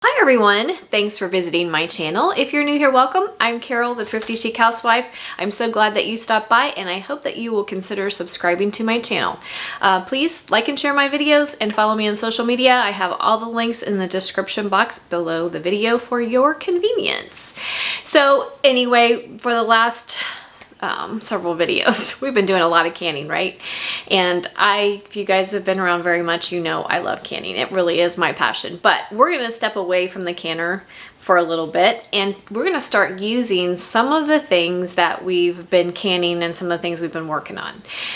Hi everyone, thanks for visiting my channel. If you're new here, welcome. I'm Carol, the Thrifty Chic Housewife. I'm so glad that you stopped by and I hope that you will consider subscribing to my channel. Please like and share my videos and follow me on social media. I have all the links in the description box below the video for your convenience. So anyway, for the last several videos, we've been doing a lot of canning, right? And if you guys have been around very much, you know I love canning. It really is my passion. But we're going to step away from the canner for a little bit and we're going to start using some of the things that we've been canning and some of the things we've been working on.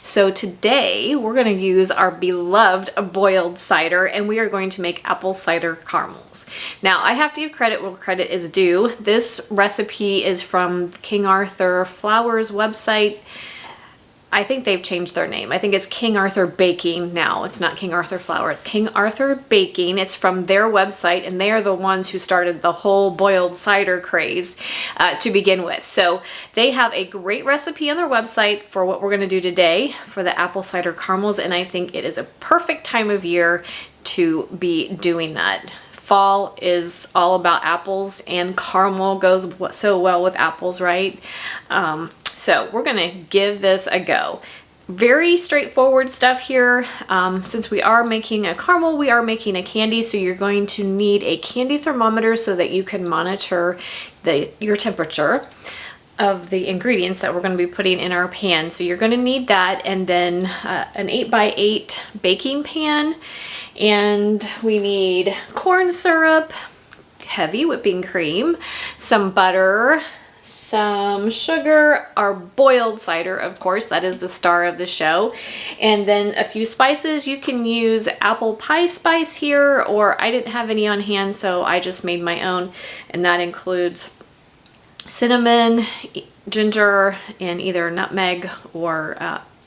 So today we're going to use our beloved boiled cider and we are going to make apple cider caramels. Now I have to give credit where credit is due. This recipe is from King Arthur Flour's website. I think they've changed their name. I think it's King Arthur Baking now. It's not King Arthur Flour, it's King Arthur Baking. It's from their website and they are the ones who started the whole boiled cider craze to begin with. So they have a great recipe on their website for what we're gonna do today for the apple cider caramels, and I think it is a perfect time of year to be doing that. Fall is all about apples and caramel goes so well with apples, right? So we're gonna give this a go. Very straightforward stuff here. Since we are making a caramel, we are making a candy, so you're going to need a candy thermometer so that you can monitor your temperature of the ingredients that we're going to be putting in our pan. So you're going to need that, and then an 8x8 baking pan, and we need corn syrup, heavy whipping cream, some butter, some sugar, our boiled cider, of course, that is the star of the show, and then a few spices. You can use apple pie spice here, or I didn't have any on hand, so I just made my own, and that includes cinnamon, ginger, and either nutmeg or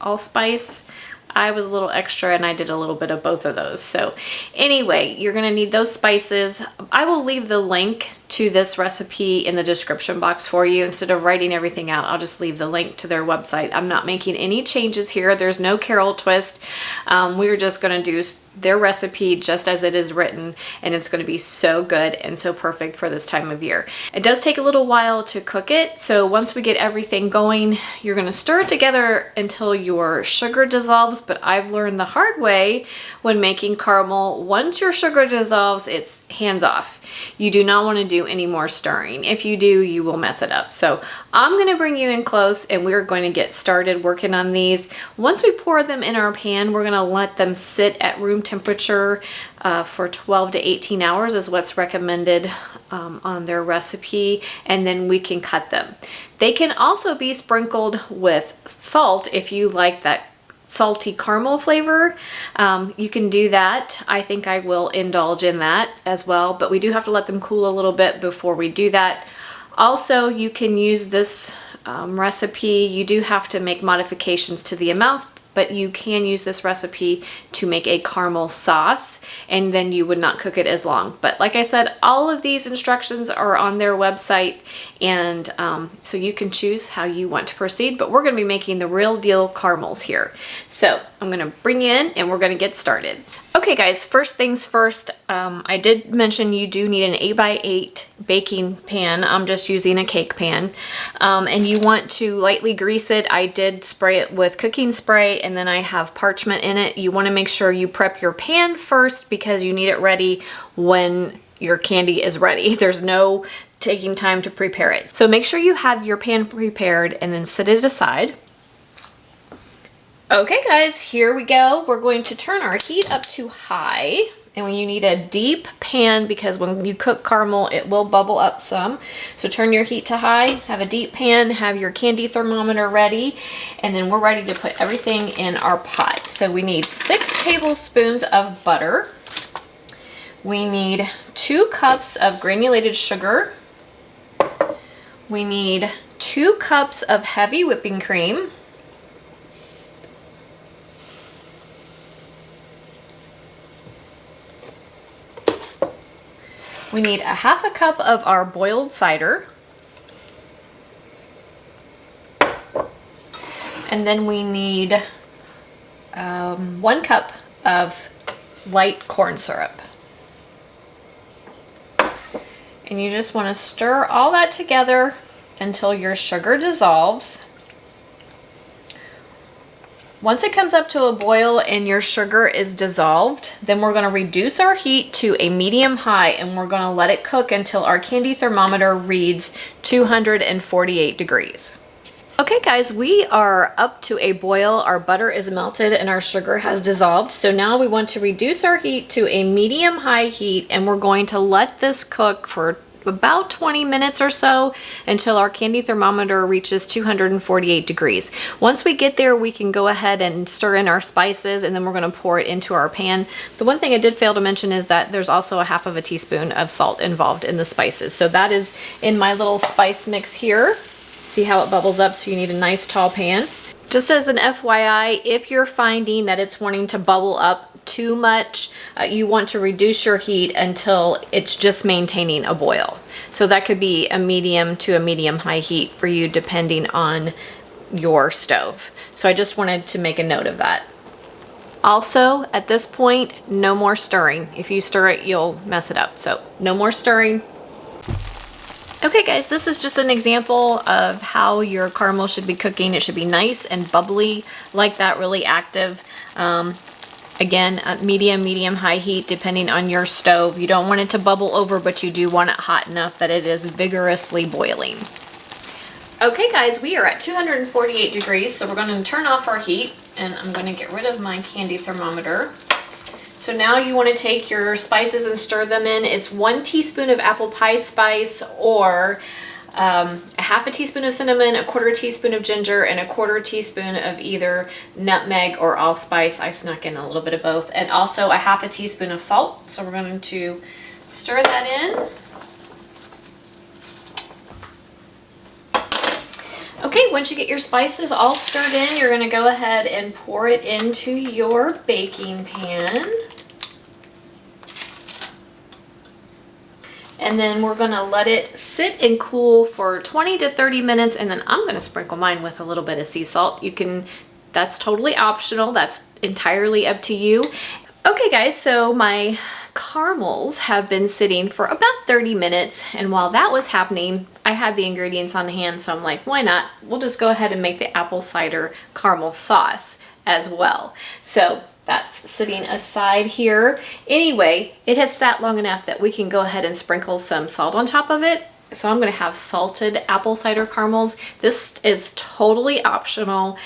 allspice. I was a little extra and I did a little bit of both of those. So anyway, you're gonna need those spices. I will leave the link to this recipe in the description box for you. Instead of writing everything out, I'll just leave the link to their website. I'm not making any changes here. There's no Carol twist. We're just gonna do their recipe just as it is written, and it's gonna be so good and so perfect for this time of year. It does take a little while to cook it, so once we get everything going, you're gonna stir it together until your sugar dissolves, but I've learned the hard way when making caramel, once your sugar dissolves, it's hands off. You do not want to do any more stirring. If you do, you will mess it up. So I'm going to bring you in close and we're going to get started working on these. Once we pour them in our pan, we're going to let them sit at room temperature for 12 to 18 hours is what's recommended on their recipe, and then we can cut them. They can also be sprinkled with salt if you like that salty caramel flavor. You can do that. I think I will indulge in that as well, but we do have to let them cool a little bit before we do that. Also, you can use this recipe. You do have to make modifications to the amounts, but you can use this recipe to make a caramel sauce, and then you would not cook it as long. But like I said, all of these instructions are on their website, and so you can choose how you want to proceed, but we're going to be making the real deal caramels here. So I'm going to bring you in and we're going to get started. Okay guys, first things first, I did mention you do need an 8x8 baking pan. I'm just using a cake pan, and you want to lightly grease it. I did spray it with cooking spray, and then I have parchment in it. You want to make sure you prep your pan first because you need it ready when your candy is ready. There's no taking time to prepare it. So make sure you have your pan prepared and then set it aside. Okay guys, here we go. We're going to turn our heat up to high, and when you need a deep pan, because when you cook caramel, it will bubble up some. So turn your heat to high, have a deep pan, have your candy thermometer ready, and then we're ready to put everything in our pot. So we need 6 tablespoons of butter. We need 2 cups of granulated sugar. We need 2 cups of heavy whipping cream. We need a 1/2 cup of our boiled cider. And then we need 1 cup of light corn syrup. And you just want to stir all that together until your sugar dissolves. Once it comes up to a boil and your sugar is dissolved, then we're going to reduce our heat to a medium-high, and we're going to let it cook until our candy thermometer reads 248 degrees. Okay guys, we are up to a boil. Our butter is melted and our sugar has dissolved. So now we want to reduce our heat to a medium-high heat, and we're going to let this cook for about 20 minutes or so until our candy thermometer reaches 248 degrees. Once we get there, we can go ahead and stir in our spices, and then we're going to pour it into our pan. The one thing I did fail to mention is that there's also a half of a teaspoon of salt involved in the spices. So that is in my little spice mix here. See how it bubbles up? So you need a nice tall pan. Just as an FYI, if you're finding that it's wanting to bubble up too much, you want to reduce your heat until it's just maintaining a boil. So that could be a medium to a medium-high heat for you depending on your stove. So I just wanted to make a note of that. Also, at this point, no more stirring. If you stir it, you'll mess it up. So no more stirring. Okay guys, this is just an example of how your caramel should be cooking. It should be nice and bubbly like that, really active. Again, medium-high heat depending on your stove. You don't want it to bubble over, but you do want it hot enough that it is vigorously boiling. Okay guys, we are at 248 degrees, so we're going to turn off our heat, and I'm going to get rid of my candy thermometer. So now you want to take your spices and stir them in. It's 1 teaspoon of apple pie spice, or a half a teaspoon of cinnamon, a 1/4 teaspoon of ginger, and a 1/4 teaspoon of either nutmeg or allspice. I snuck in a little bit of both. And also a half a teaspoon of salt. So we're going to stir that in. Okay, once you get your spices all stirred in, you're going to go ahead and pour it into your baking pan. And then we're going to let it sit and cool for 20 to 30 minutes, and then I'm going to sprinkle mine with a little bit of sea salt. You can, that's totally optional. That's entirely up to you. Okay guys, so my caramels have been sitting for about 30 minutes, and while that was happening, I had the ingredients on hand, so I'm like, why not? We'll just go ahead and make the apple cider caramel sauce as well. So that's sitting aside here. Anyway, it has sat long enough that we can go ahead and sprinkle some salt on top of it. So I'm going to have salted apple cider caramels. This is totally optional.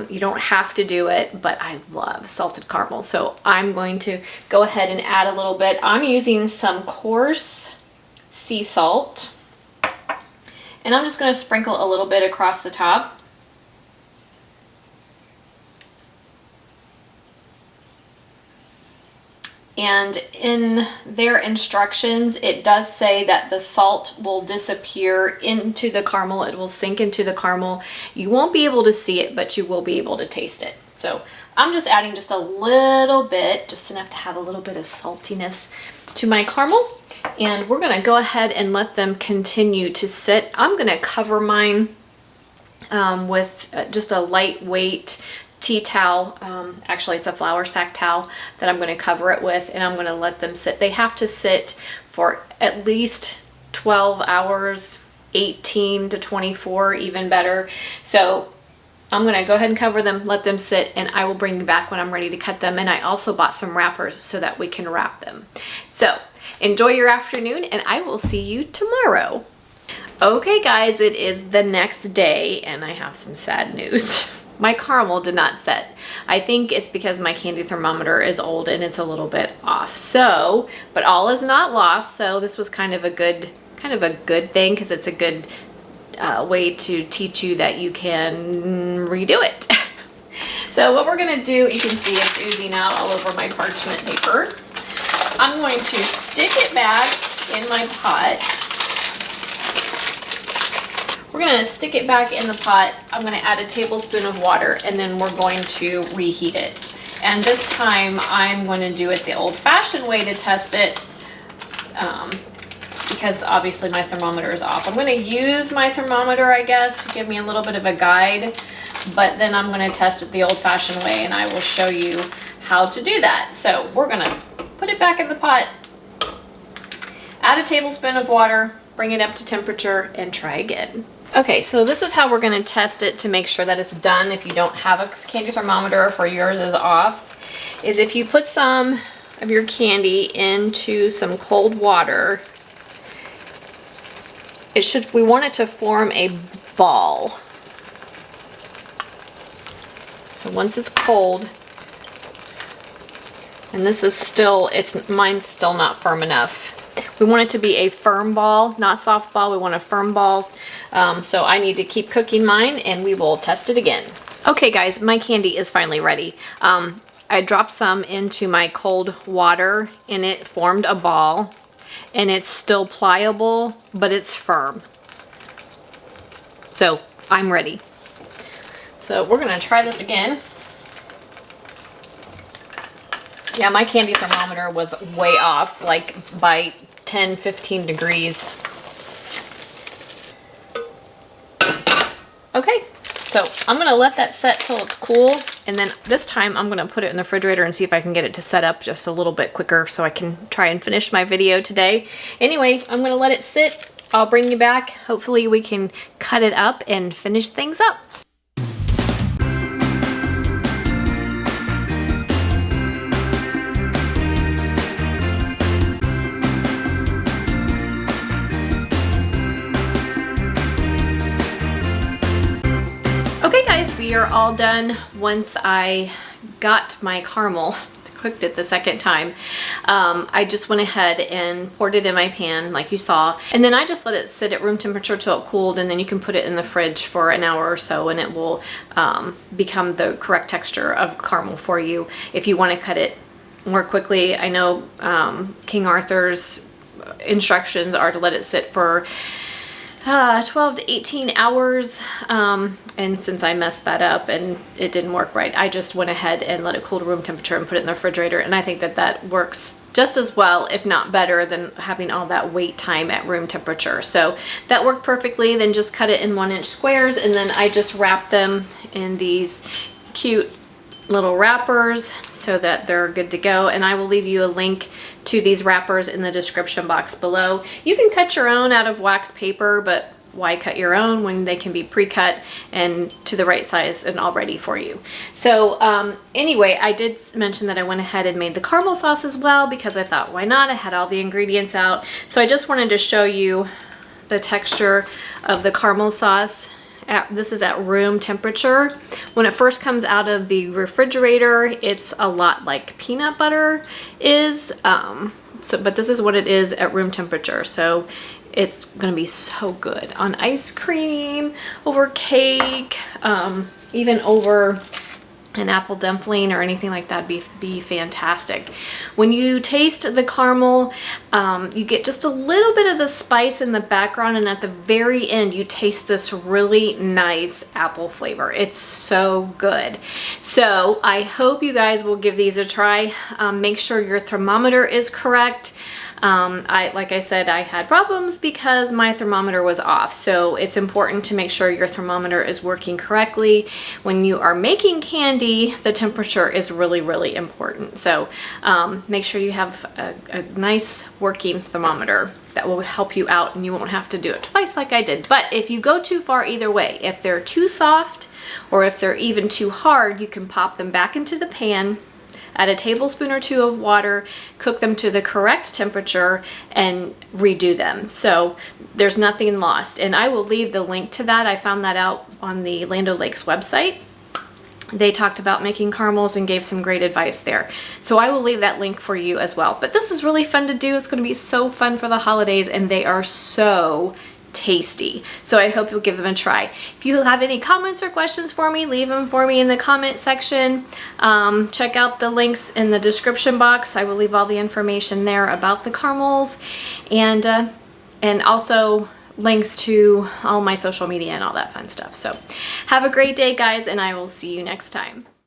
You don't have to do it, but I love salted caramels. So I'm going to go ahead and add a little bit. I'm using some coarse sea salt, and I'm just going to sprinkle a little bit across the top. And in their instructions, it does say that the salt will disappear into the caramel. It will sink into the caramel. You won't be able to see it, but you will be able to taste it. So I'm just adding just a little bit, just enough to have a little bit of saltiness to my caramel. And we're gonna go ahead and let them continue to sit. I'm gonna cover mine with just a lightweight tea towel. Actually it's a flour sack towel that I'm going to cover it with, and I'm going to let them sit. They have to sit for at least 12 hours, 18 to 24, even better. So I'm going to go ahead and cover them, let them sit, and I will bring you back when I'm ready to cut them. And I also bought some wrappers so that we can wrap them. So enjoy your afternoon, and I will see you tomorrow. Okay guys, it is the next day, and I have some sad news. My caramel did not set. I think it's because my candy thermometer is old and it's a little bit off. So, but all is not lost. So this was kind of a good thing, because it's a good way to teach you that you can redo it. So what we're gonna do, you can see it's oozing out all over my parchment paper. I'm going to stick it back in my pot. We're going to stick it back in the pot. I'm going to add a tablespoon of water, and then we're going to reheat it. And this time I'm going to do it the old-fashioned way to test it, because obviously my thermometer is off. I'm going to use my thermometer, I guess, to give me a little bit of a guide, but then I'm going to test it the old-fashioned way, and I will show you how to do that. So we're going to put it back in the pot. Add a tablespoon of water, bring it up to temperature, and try again. Okay, so this is how we're going to test it to make sure that it's done. If you don't have a candy thermometer, or if yours is off, is if you put some of your candy into some cold water, we want it to form a ball. So once it's cold, and this is still, mine's still not firm enough. We want it to be a firm ball, not soft ball. We want a firm ball. So I need to keep cooking mine, and we will test it again. Okay guys, my candy is finally ready. I dropped some into my cold water, and it formed a ball, and it's still pliable, but it's firm. So I'm ready. So we're gonna try this again. Yeah, my candy thermometer was way off, like by 10, 15 degrees. Okay, so I'm gonna let that set till it's cool, and then this time I'm gonna put it in the refrigerator and see if I can get it to set up just a little bit quicker so I can try and finish my video today. Anyway, I'm gonna let it sit. I'll bring you back. Hopefully we can cut it up and finish things up. Okay guys, we are all done. Once I got my caramel, cooked it the second time, I just went ahead and poured it in my pan like you saw, and then I just let it sit at room temperature till it cooled, and then you can put it in the fridge for an hour or so, and it will become the correct texture of caramel for you. If you want to cut it more quickly, I know King Arthur's instructions are to let it sit for 12 to 18 hours, and since I messed that up and it didn't work right, I just went ahead and let it cool to room temperature and put it in the refrigerator, and I think that that works just as well, if not better, than having all that wait time at room temperature. So that worked perfectly. Then just cut it in 1-inch squares, and then I just wrap them in these cute little wrappers so that they're good to go, and I will leave you a link to these wrappers in the description box below. You can cut your own out of wax paper, but why cut your own when they can be pre-cut and to the right size and all ready for you? So anyway, I did mention that I went ahead and made the caramel sauce as well, because I thought, why not? I had all the ingredients out. So I just wanted to show you the texture of the caramel sauce. This is at room temperature. When it first comes out of the refrigerator, it's a lot like peanut butter is, but this is what it is at room temperature. So it's gonna be so good on ice cream, over cake, even over an apple dumpling or anything like that. Be fantastic. When you taste the caramel, you get just a little bit of the spice in the background, and at the very end you taste this really nice apple flavor. It's so good. So I hope you guys will give these a try. Make sure your thermometer is correct. Like I said, I had problems because my thermometer was off. So it's important to make sure your thermometer is working correctly. When you are making candy, the temperature is really, really important. So make sure you have a nice working thermometer. That will help you out, and you won't have to do it twice like I did. But if you go too far either way, if they're too soft or if they're even too hard, you can pop them back into the pan, add a tablespoon or 2 of water, cook them to the correct temperature, and redo them. So there's nothing lost. And I will leave the link to that. I found that out on the Land O'Lakes website. They talked about making caramels and gave some great advice there. So I will leave that link for you as well. But this is really fun to do. It's going to be so fun for the holidays, and they are so tasty. So I hope you'll give them a try. If you have any comments or questions for me, leave them for me in the comment section. Check out the links in the description box. I will leave all the information there about the caramels, and also links to all my social media and all that fun stuff. So have a great day, guys, and I will see you next time.